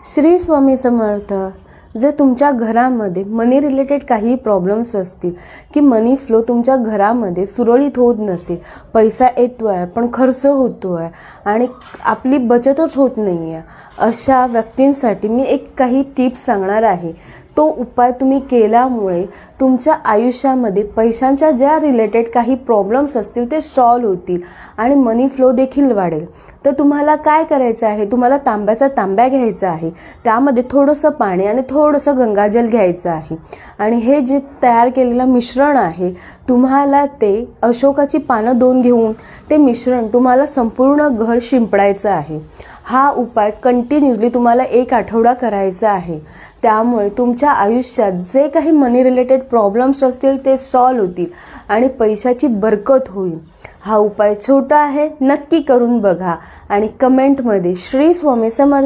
श्री स्वामी समर्थ. जर तुमच्या घरामध्ये मनी रिलेटेड काही प्रॉब्लेम्स असतील की मनी फ्लो तुमच्या घरामध्ये सुरळीत होत नसेल, पैसा येतोय पण खर्च होतोय आणि आपली बचतच होत नाही आहे, अशा व्यक्तींसाठी मी काही टिप्स सांगणार आहे. तो उपाय तुम्ही केल्यामुळे तुमच्या आयुष्यामध्ये पैशांच्या ज्या रिलेटेड काही प्रॉब्लेम्स असतील ते सॉल्व्ह होतील आणि मनी फ्लो देखील वाढेल. तर तुम्हाला काय करायचं आहे, तुम्हाला तांब्याचा तांब्या घ्यायचा आहे, त्यामध्ये थोडंसं पाणी आणि थोडंसं गंगाजल घ्यायचं आहे आणि हे जे तयार केलेलं मिश्रण आहे तुम्हाला ते अशोकाची पानं 2 घेऊन ते मिश्रण तुम्हाला संपूर्ण घर शिंपडायचं आहे. हा उपाय कंटिन्यूअसली तुम्हाला 1 आठवडा करायचा आहे. त्यामुळे तुमच्या आयुष्यात जे काही मनी रिलेटेड प्रॉब्लेम्स असतील ते सॉल्व्ह होतील आणि पैशाची बरकत होईल. हा उपाय छोटा आहे, नक्की करून बघा आणि कमेंटमध्ये श्री स्वामी समर्थ